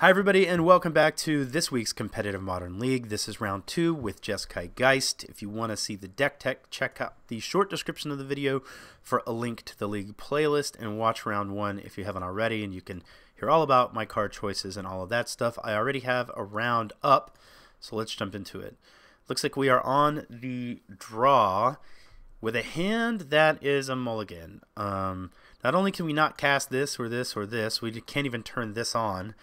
Hi everybody and welcome back to this week's Competitive Modern League. This is round 2 with Jeskai Geist. If you want to see the deck tech, check out the short description of the video for a link to the league playlist and watch round 1 if you haven't already, and you can hear all about my card choices and all of that stuff. I already have a round up, so let's jump into it. Looks like we are on the draw with a hand that is a mulligan. Not only can we not cast this or this or this, we can't even turn this on.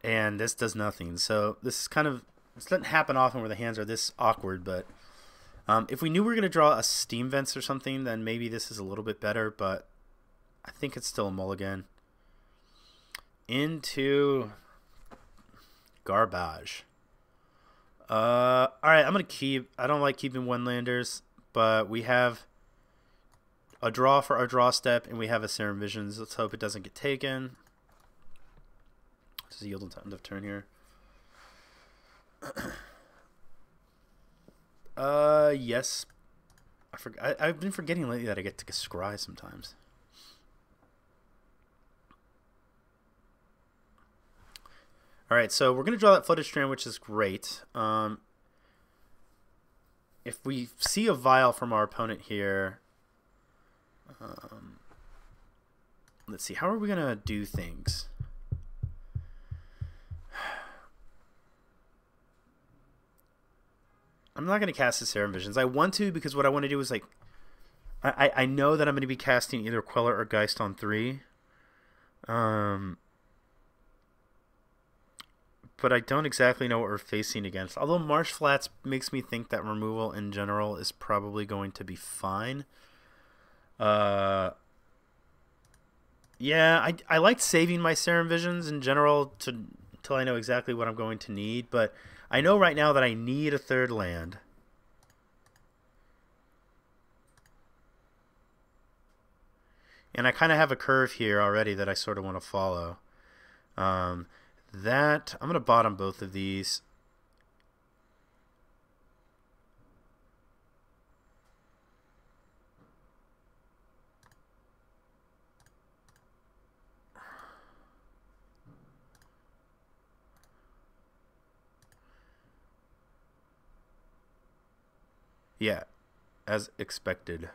And this does nothing. So this is this doesn't happen often where the hands are this awkward, but if we knew we were going to draw a Steam Vents or something, then maybe this is a little bit better, but I think it's still a mulligan. Into garbage. Alright, I'm going to keep. I don't like keeping one-landers, but we have a draw for our draw step, and we have a Serum Visions. Let's hope it doesn't get taken. This is yield end of turn here. Yes. I've been forgetting lately that I get to scry sometimes. Alright, so we're going to draw that Flooded Strand, which is great. If we see a Vial from our opponent here, let's see, how are we going to do things? I'm not going to cast the Serum Visions. I want to because what I want to do is, like, I know that I'm going to be casting either Queller or Geist on 3. But I don't exactly know what we're facing against. Although Marsh Flats makes me think that removal in general is probably going to be fine. Yeah, I like saving my Serum Visions in general until I know exactly what I'm going to need, but I know right now that I need a third land. And I kind of have a curve here already that I sort of want to follow. I'm going to bottom both of these. Yeah, as expected.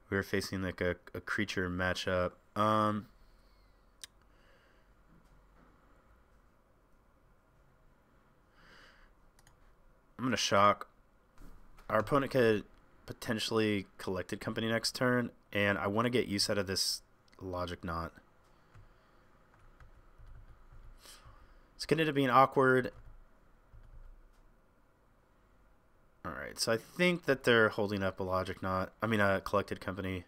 We were facing like a creature matchup. I'm going to shock. Our opponent could potentially Collected Company next turn, and I want to get use out of this Logic Knot. It's going to end up being awkward. Alright, so I think that they're holding up a Logic Knot. I mean, a Collected Company.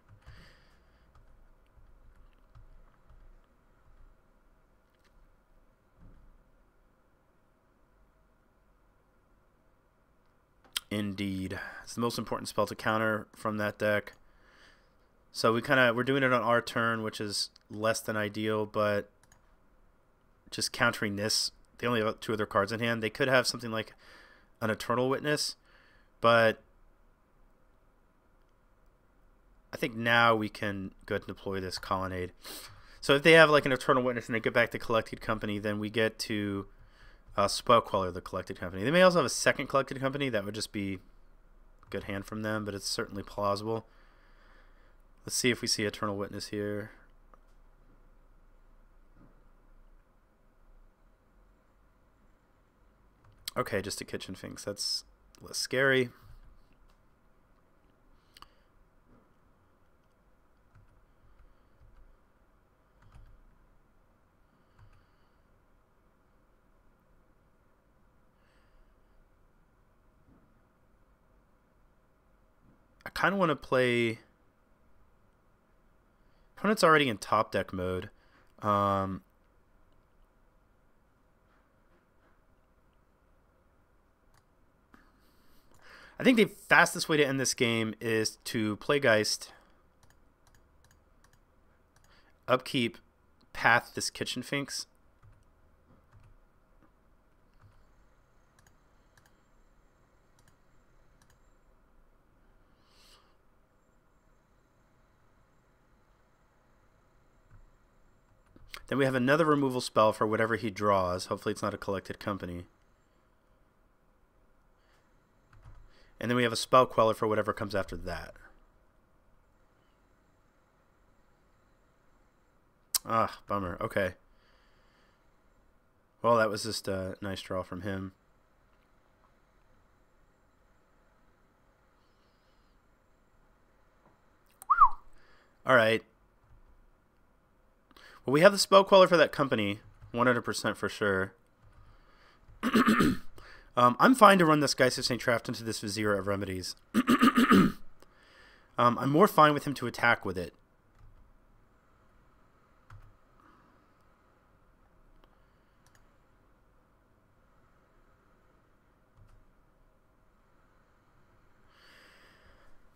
Indeed. It's the most important spell to counter from that deck. So we're doing it on our turn, which is less than ideal, but just countering this. They only have 2 other cards in hand. They could have something like an Eternal Witness. But I think now we can go ahead and deploy this Colonnade. So if they have like an Eternal Witness and they get back to Collected Company, then we get to Spell Queller the Collected Company. They may also have a second Collected Company. That would just be a good hand from them, but it's certainly plausible. Let's see if we see Eternal Witness here. Okay, just a Kitchen Finks. That's less scary. I kind of want to play. Opponent's already in top deck mode. I think the fastest way to end this game is to play Geist, upkeep, path this Kitchen Finks. Then we have another removal spell for whatever he draws. Hopefully it's not a collected company. And then we have a spell queller for whatever comes after that. Ah, bummer. Okay. Well, that was just a nice draw from him. All right. Well, we have the spell queller for that company, 100% for sure. I'm fine to run this Geist of St. Traft into this Vizier of Remedies. I'm more fine with him to attack with it.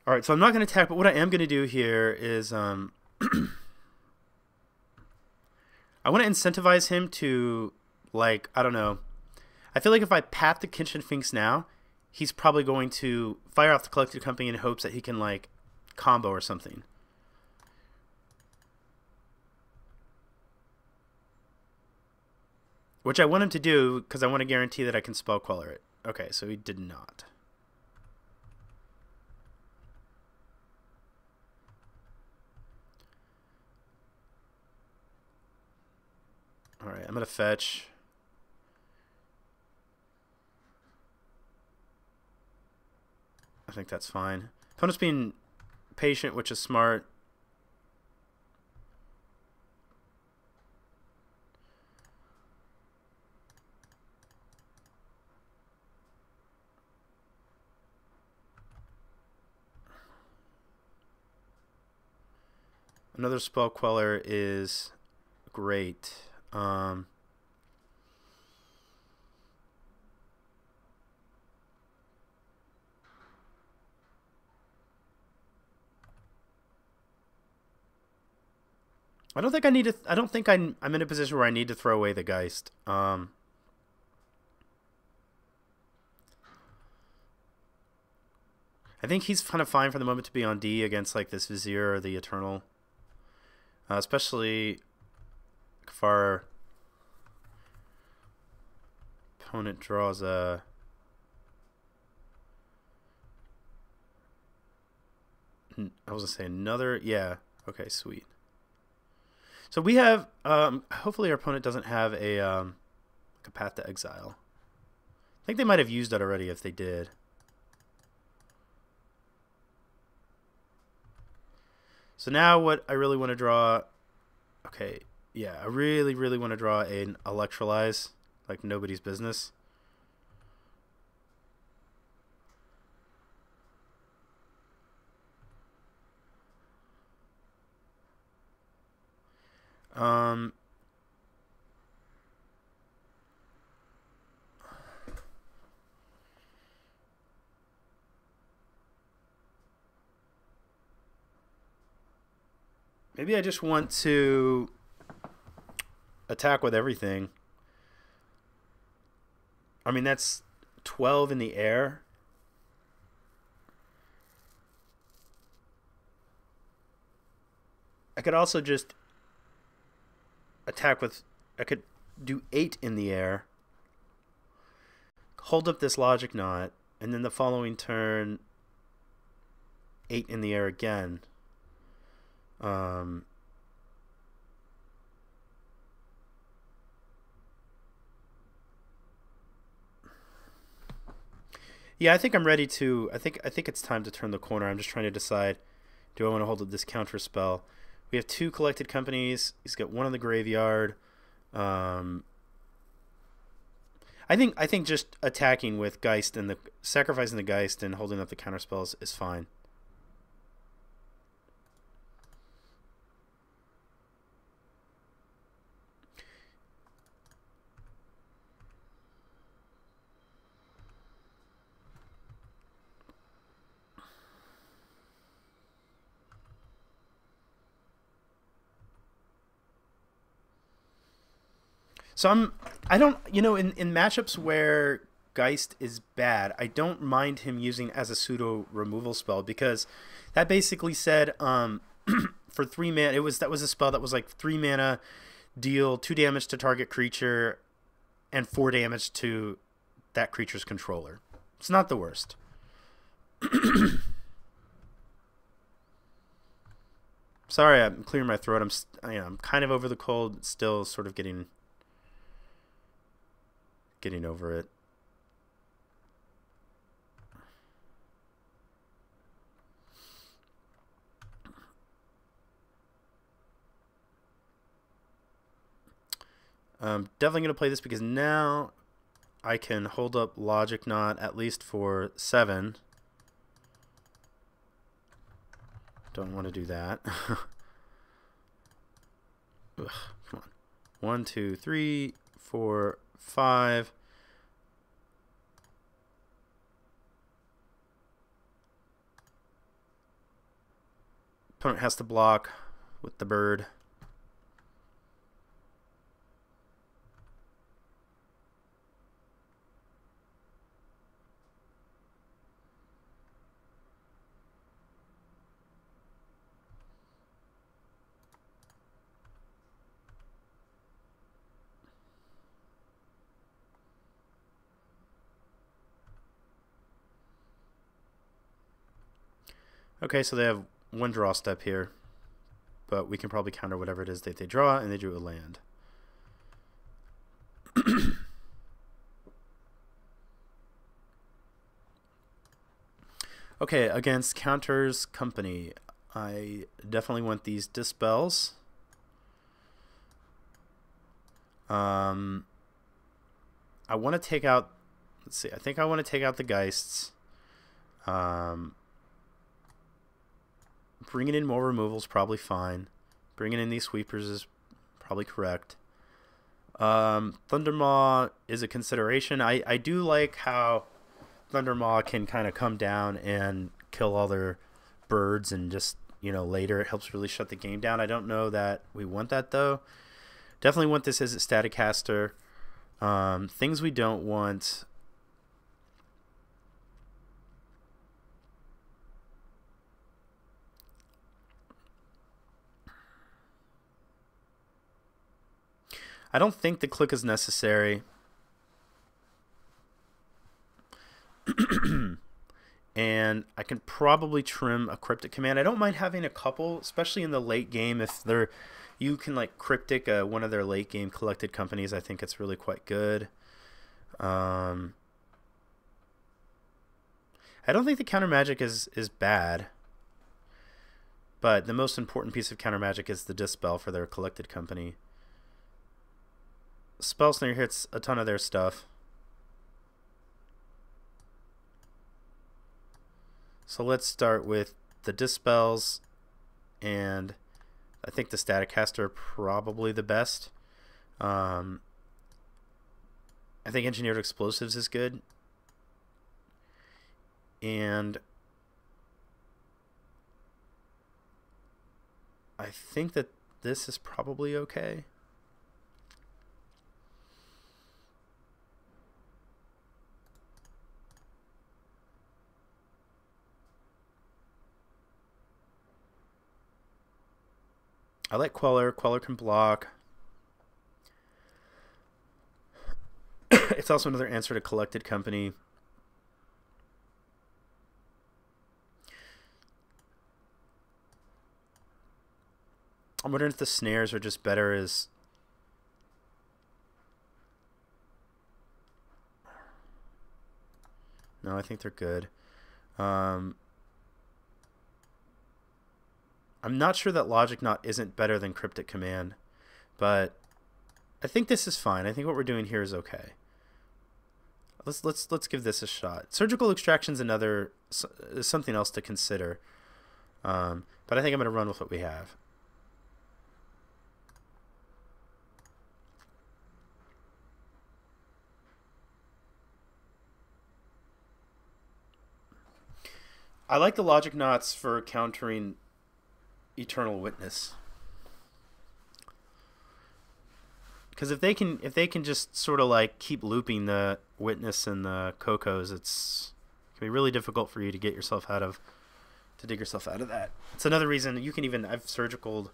Alright, so I'm not going to attack, but what I am going to do here is I want to incentivize him to, like, I don't know. I feel like if I pat the Kitchen Finks now, he's probably going to fire off the Collected Company in hopes that he can, like, combo or something. Which I want him to do because I want to guarantee that I can spell queller it. Okay, so he did not. Alright, I'm going to fetch. I think that's fine. Opponent's being patient, which is smart. Another spell queller is great. I don't think I need to. I don't think I'm in a position where I need to throw away the Geist. I think he's kind of fine for the moment to be on D against like this Vizier or the Eternal, especially if our opponent draws a. I was gonna say another. Yeah. Okay. Sweet. So we have, hopefully our opponent doesn't have a Path to Exile. I think they might have used that already if they did. So now what I really want to draw, okay, yeah, I really want to draw an Electrolyze, like nobody's business. Maybe I just want to attack with everything. I mean, that's 12 in the air. I could also just attack with, I could do 8 in the air, hold up this Logic Knot, and then the following turn 8 in the air again. Yeah, I think I'm ready to. I think it's time to turn the corner. I'm just trying to decide: do I want to hold up this counter spell? We have 2 collected companies. He's got 1 in the graveyard. I think just attacking with Geist and sacrificing the Geist and holding up the counter spells is fine. So I don't, in matchups where Geist is bad, I don't mind him using as a pseudo removal spell because that basically said for 3 mana, that was a spell that was like 3 mana deal 2 damage to target creature and 4 damage to that creature's controller. It's not the worst. Sorry, I'm clearing my throat. I'm kind of over the cold, still sort of getting over it. I'm definitely going to play this because now I can hold up Logic Knot at least for 7. Don't want to do that. Ugh, come on. 1, 2, 3, 4, 5. Opponent has to block with the bird. Okay, so they have 1 draw step here, but we can probably counter whatever it is that they draw, and they drew a land. Okay, against Counter's Company, I definitely want these Dispels. I want to take out, let's see, I think I want to take out the Geists. Bringing in more removal is probably fine. Bringing in these sweepers is probably correct. Thundermaw is a consideration. I do like how Thundermaw can kind of come down and kill all their birds and just, you know, later it helps really shut the game down. I don't know that we want that though. Definitely want this as a static caster. Things we don't want. I don't think the click is necessary. And I can probably trim a cryptic command. I don't mind having a couple, especially in the late game. If they're, you can like cryptic one of their late game collected companies. I think it's really quite good. I don't think the counter magic is bad. But the most important piece of counter magic is the Dispel for their collected company. Spell Snare hits a ton of their stuff. So let's start with the Dispels, and I think the Static Caster are probably the best. I think Engineered Explosives is good. And I think that this is probably okay. I like Queller. Queller can block. It's also another answer to Collected Company. I'm wondering if the snares are just better as... No, I think they're good. I'm not sure that Logic Knot isn't better than Cryptic Command, but I think this is fine. I think what we're doing here is okay. Let's give this a shot. Surgical Extraction's another something else to consider, but I think I'm going to run with what we have. I like the Logic Knots for countering Eternal Witness, because if they can just sort of like keep looping the Witness and the Cocos, it can be really difficult for you to get yourself out of, to dig yourself out of that. It's another reason you can even, I've surgicaled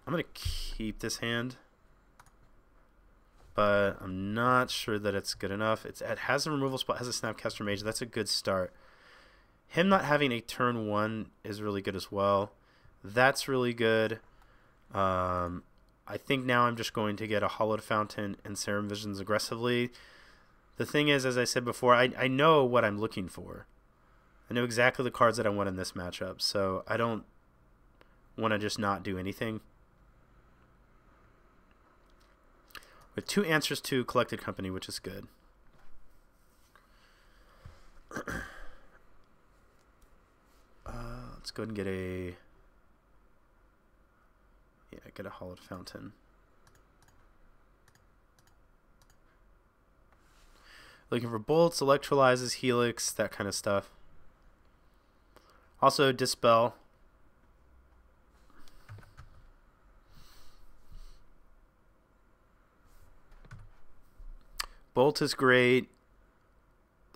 I'm going to keep this hand, but I'm not sure that it's good enough. It has a removal spot, has a Snapcaster Mage. That's a good start. Him not having a turn 1 is really good as well. That's really good. I think now I'm just going to get a Hollowed Fountain and Serum Visions aggressively. The thing is, as I said before, I know what I'm looking for. I know exactly the cards that I want in this matchup, so I don't want to just not do anything. With 2 answers to Collected Company, which is good. Let's go ahead and get a... Yeah, get a Hollowed Fountain. Looking for bolts, electrolyzes, helix, that kind of stuff. Also, Dispel. Bolt is great.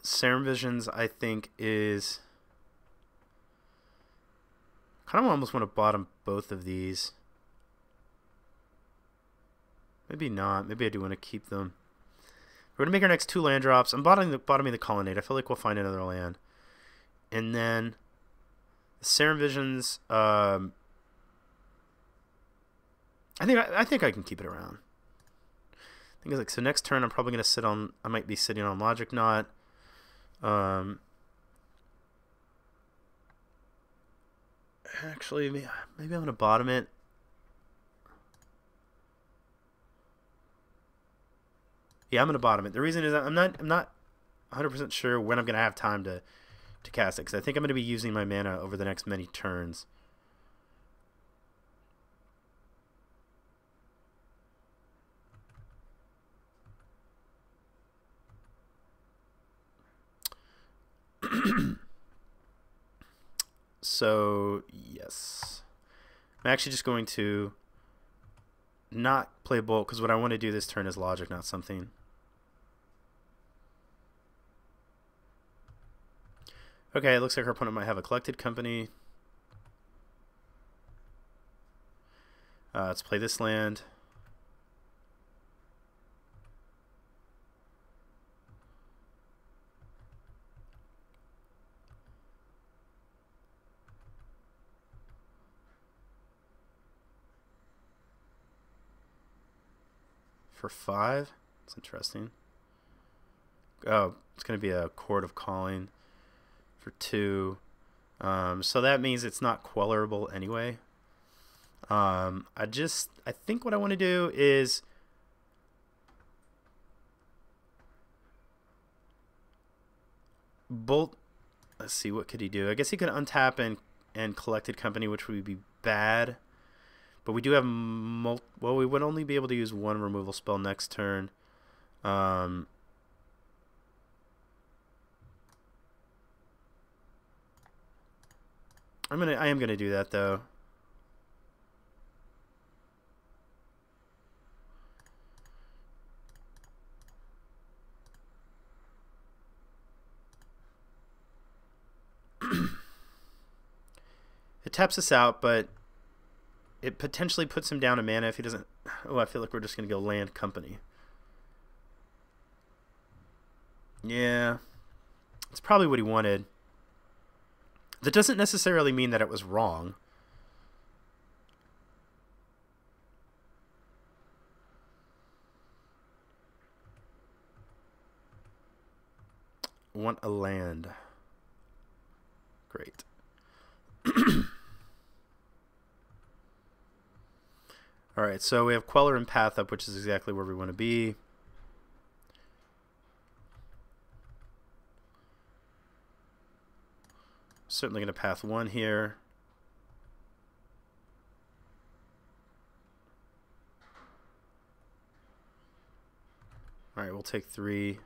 Serum Visions, I think, is... kind of almost want to bottom both of these. Maybe not. Maybe I do want to keep them. We're going to make our next 2 land drops. I'm bottoming the Colonnade. I feel like we'll find another land. And then the Serum Visions, I think I can keep it around. I think it's like, so next turn I'm probably going to sit on, I might be sitting on Logic Knot. Actually, maybe I'm going to bottom it. Yeah, I'm going to bottom it. The reason is I'm not 100% sure when I'm going to have time to cast it, because I think I'm going to be using my mana over the next many turns. So, yes. I'm actually just going to not play Bolt, because what I want to do this turn is Logic, not something. Okay, it looks like our opponent might have a Collected Company. Let's play this land. For 5? That's interesting. Oh, it's going to be a Chord of Calling for 2. So that means it's not quellerable anyway. I think what I want to do is Bolt. Let's see, what could he do? I guess he could untap and Collected Company, which would be bad. But we do have well, we would only be able to use 1 removal spell next turn. I am gonna do that though. It taps us out, but it potentially puts him down a mana if he doesn't. Oh, I feel like we're just gonna go Land Company. Yeah, it's probably what he wanted. That doesn't necessarily mean that it was wrong. Want a land. Great. Alright, so we have Queller and Path up, which is exactly where we want to be. Certainly going to Path 1 here. Alright, we'll take 3.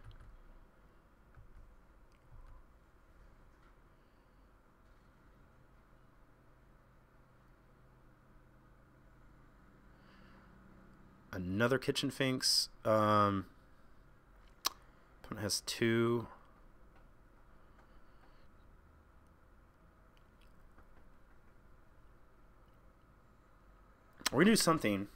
Another Kitchen Finks. Opponent has 2. We're going to do something.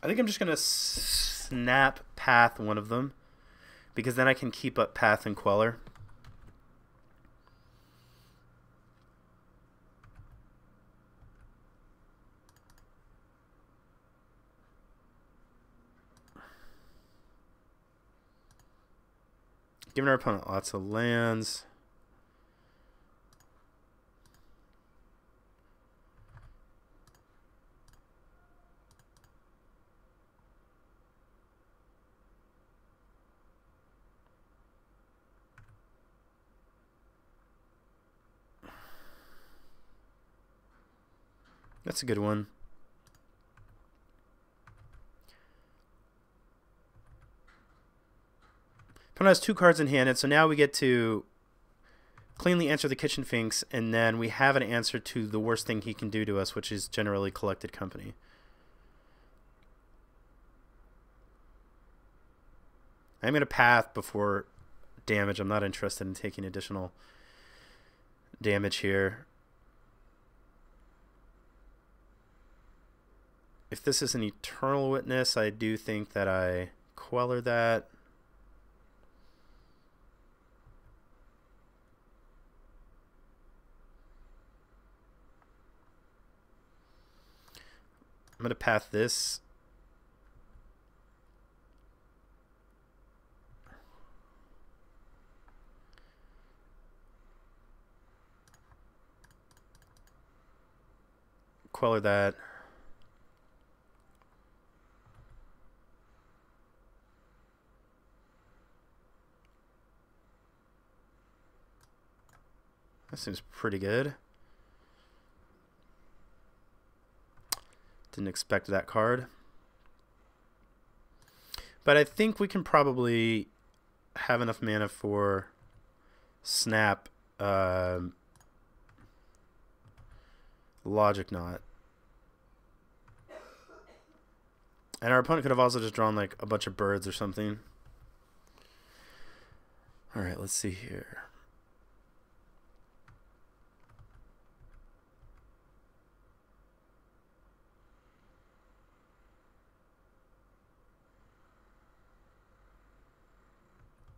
I think I'm just going to snap path one of them, because then I can keep up path and queller. Giving our opponent lots of lands. That's a good one. Opponent has 2 cards in hand, and so now we get to cleanly answer the Kitchen Finks, and then we have an answer to the worst thing he can do to us, which is generally Collected Company. I'm going to path before damage. I'm not interested in taking additional damage here. If this is an Eternal Witness, I do think that I queller that. I'm going to path this. Queller that. That seems pretty good. Didn't expect that card. But I think we can probably have enough mana for snap Logic Knot. And our opponent could have also just drawn like a bunch of birds or something. Alright, let's see here.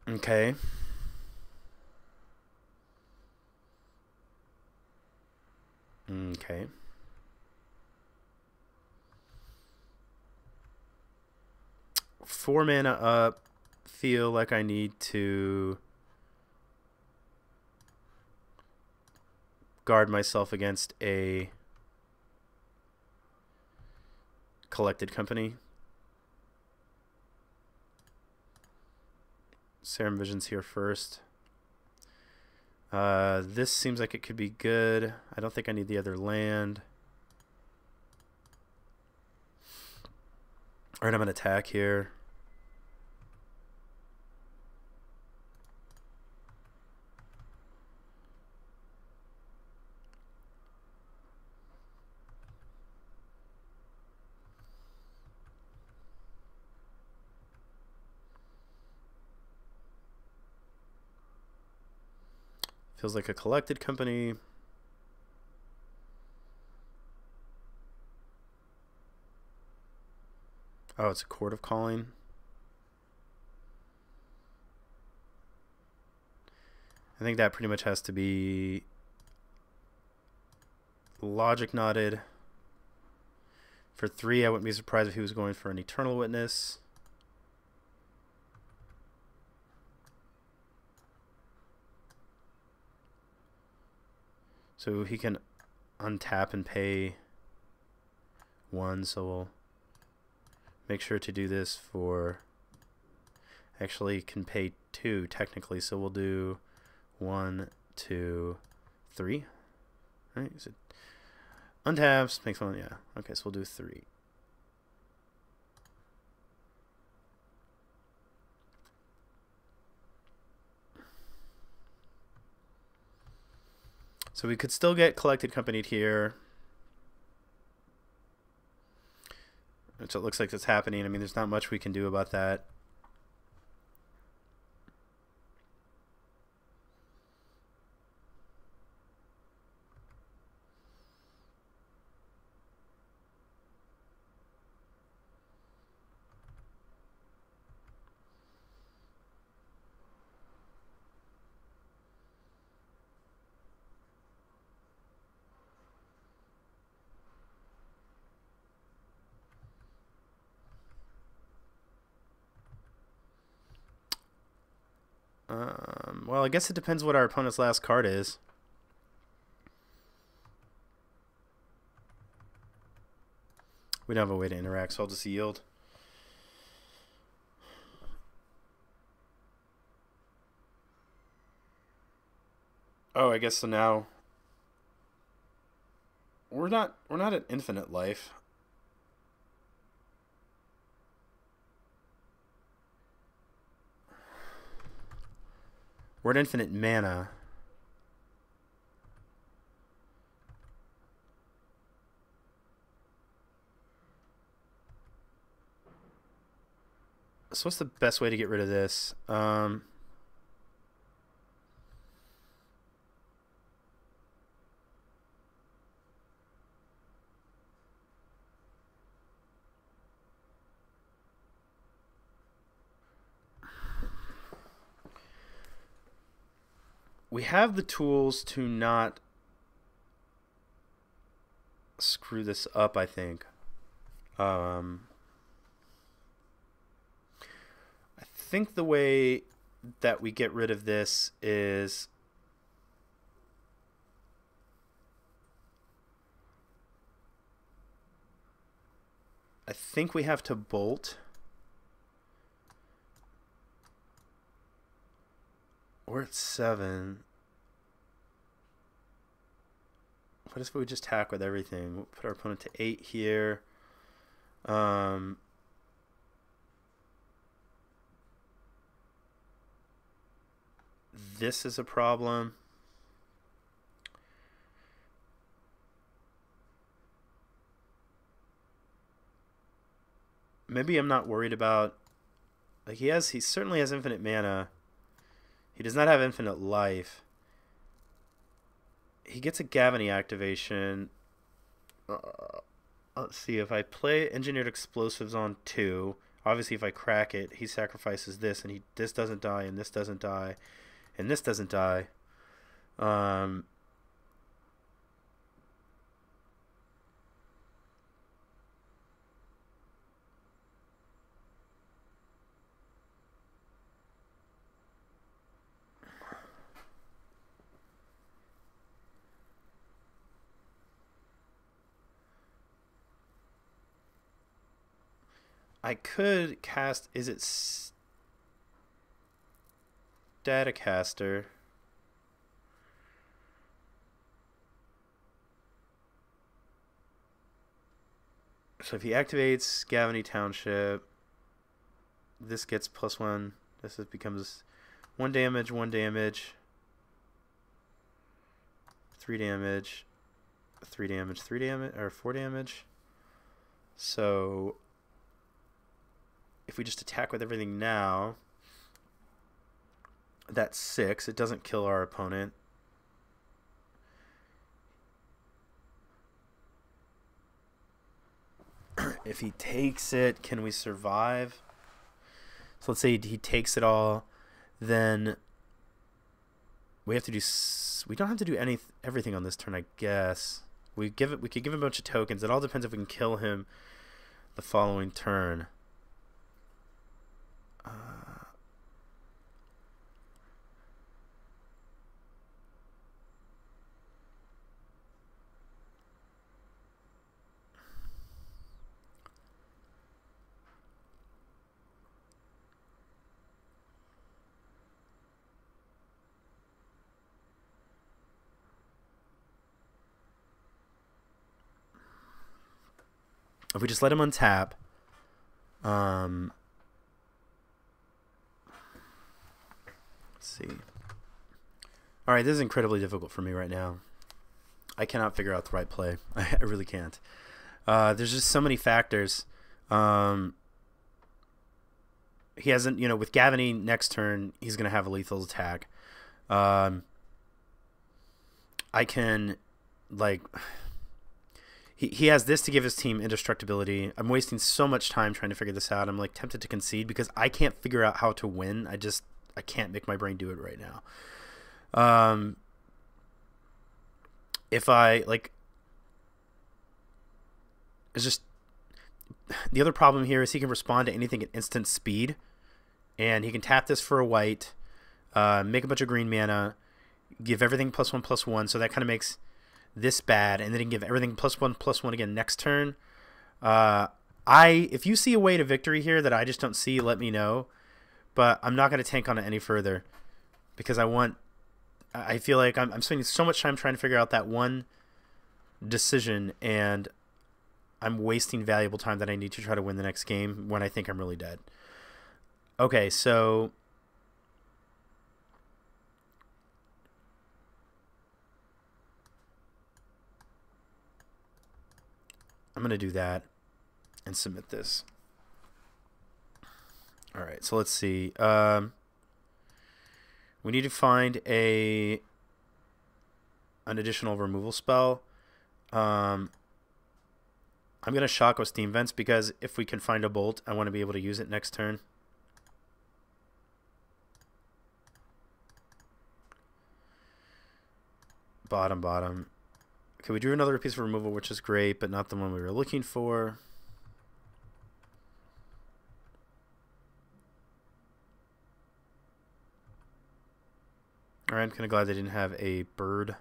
Okay. Okay. Four mana up. Feel like I need to guard myself against a Collected Company. Serum Vision's here first. This seems like it could be good. I don't think I need the other land. Alright, I'm going to attack here. Feels like a Collected Company. Oh, it's a Court of Calling. I think that pretty much has to be Logic Knotted. For 3, I wouldn't be surprised if he was going for an Eternal Witness. So he can untap and pay 1, so we'll make sure to do this for, actually can pay 2 technically, so we'll do 1, 2, 3. Right? Is it untaps, makes 1, yeah. Okay, so we'll do 3. So we could still get Collected Companied here, which it looks like it's happening. I mean, there's not much we can do about that. Well, I guess it depends what our opponent's last card is. We don't have a way to interact, so I'll just yield. Oh, I guess so now we're not at infinite life. We're at infinite mana. So what's the best way to get rid of this? We have the tools to not screw this up, I think. I think the way that we get rid of this is I think we have to bolt. We're at 7. What if we just attack with everything? We'll put our opponent to 8 here. This is a problem. Maybe I'm not worried about, like, he certainly has infinite mana. He does not have infinite life. He gets a Gavany activation. Let's see, if I play Engineered Explosives on 2, obviously if I crack it, he sacrifices this, and this doesn't die, and this doesn't die, and this doesn't die. I could cast, is it Staticaster? So if he activates Gavany Township, this gets +1. This becomes 1 damage, 1 damage, 3 damage, 3 damage, 3 damage, or 4 damage. So if we just attack with everything now, that's 6. It doesn't kill our opponent. If he takes it, can we survive? So let's say he takes it all, then we have to do. We don't have to do everything on this turn, I guess. We could give him a bunch of tokens. It all depends if we can kill him the following turn. If we just let him untap, let's see. All right, this is incredibly difficult for me right now. I cannot figure out the right play. I really can't. There's just so many factors. He hasn't, with Gavany next turn, he's going to have a lethal attack. I can, like, he has this to give his team indestructibility. I'm wasting so much time trying to figure this out. I'm, like, tempted to concede because I can't figure out how to win. I can't make my brain do it right now. If I, like, it's just, the other problem here is he can respond to anything at instant speed, and he can tap this for a white. make a bunch of green mana, give everything +1/+1, so that kind of makes this bad, and then he can give everything +1/+1 again next turn. If you see a way to victory here that I just don't see, let me know. But I'm not going to tank on it any further because I feel like I'm spending so much time trying to figure out that one decision, and I'm wasting valuable time that I need to try to win the next game when I think I'm really dead. Okay, so I'm going to do that and submit this. All right, so let's see. We need to find an additional removal spell. I'm going to Shocko Steam Vents because if we can find a bolt, I want to be able to use it next turn. Bottom. Okay, we drew another piece of removal, which is great, but not the one we were looking for. Alright, I'm kind of glad they didn't have a bird.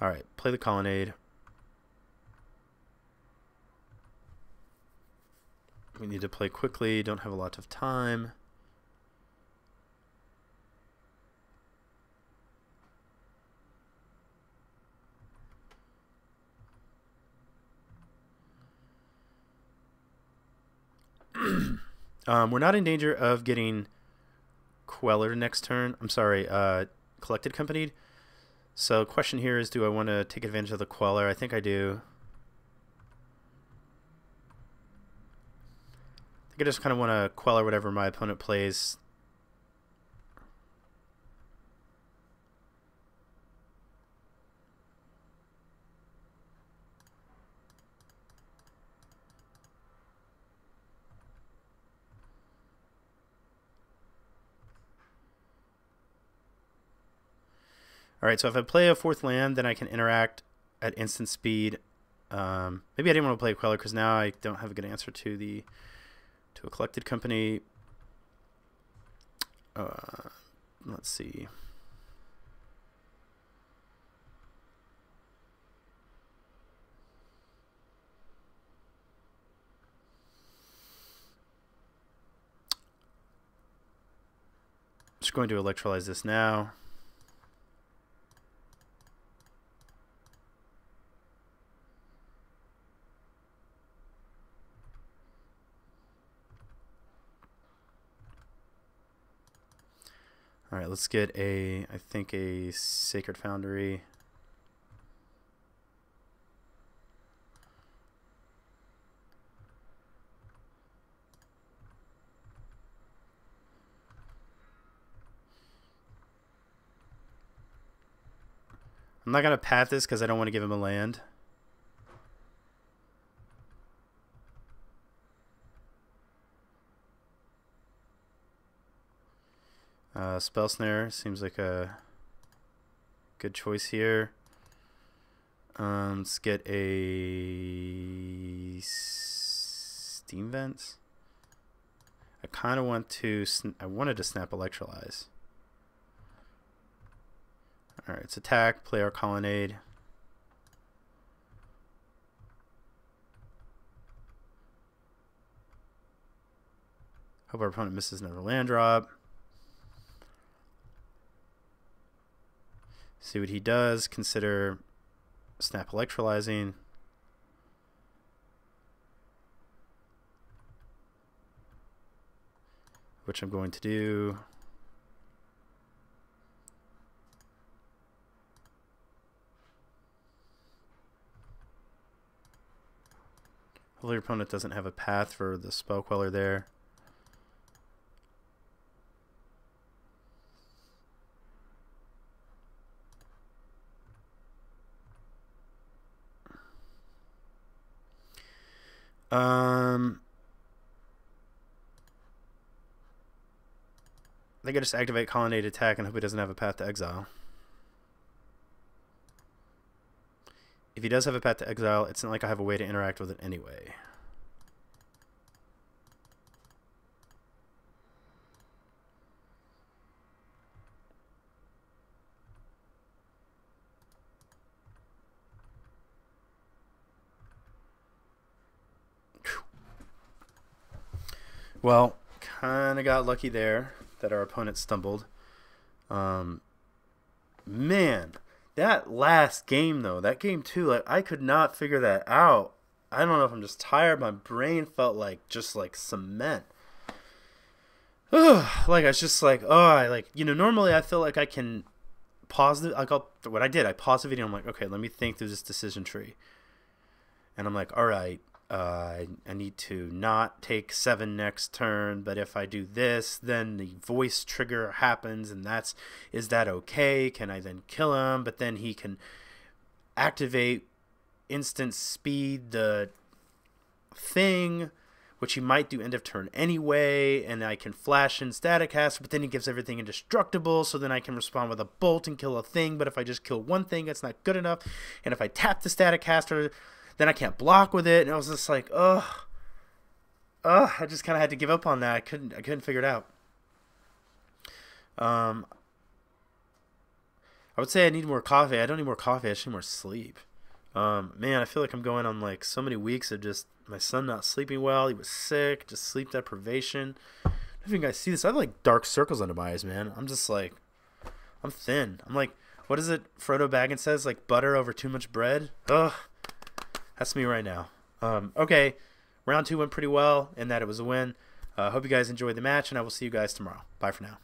Alright, play the Colonnade. We need to play quickly, don't have a lot of time. We're not in danger of getting Queller next turn. I'm sorry, Collected Companied. So question here is, do I want to take advantage of the Queller? I think I do. I think I just kind of want to Queller whatever my opponent plays. Alright, so if I play a fourth land, then I can interact at instant speed. Maybe I didn't want to play a Queller because now I don't have a good answer to a Collected Company. Let's see. Just going to electrolyze this now. All right, let's get I think a Sacred Foundry. I'm not going to path this because I don't want to give him a land. Spell Snare seems like a good choice here. Let's get a Steam Vents. I kind of want to. I wanted to Snap Electrolyze. All right, it's attack. Play our Colonnade. Hope our opponent misses another land drop. See what he does. Consider Snap Electrolyzing. Which I'm going to do. Hopefully your opponent doesn't have a path for the Spell Queller there. I think I just activate Colonnade Attack and hope he doesn't have a path to exile. If he does have a path to exile, it's not like I have a way to interact with it anyway. Well, kind of got lucky there that our opponent stumbled. Man, that last game though, that game two, like I could not figure that out. I don't know if I'm just tired. My brain felt like just like cement. Ugh, like I was just like, oh, I like normally I feel like I can pause the. What I did, I paused the video. I'm like, okay, let me think through this decision tree, and I'm like, all right, I need to not take 7 next turn, but if I do this, then the voice trigger happens, and is that okay? Can I then kill him? But then he can activate instant speed the thing, which he might do end of turn anyway, and I can flash in Static Caster, but then he gives everything indestructible, so then I can respond with a bolt and kill a thing, but if I just kill one thing, that's not good enough, and if I tap the Static Caster, then I can't block with it, and I was just like, ugh, I just kind of had to give up on that. I couldn't figure it out. I would say I need more coffee. I don't need more coffee. I just need more sleep. Man, I feel like I'm going on like so many weeks of just my son not sleeping well. He was sick, just sleep deprivation. I don't know if you guys see this. I have like dark circles under my eyes, man. I'm just like, I'm thin. I'm like, what is it Frodo Baggins says? Like butter over too much bread? Ugh. That's me right now. Okay, round 2 went pretty well in that it was a win. Hope you guys enjoyed the match, and I will see you guys tomorrow. Bye for now.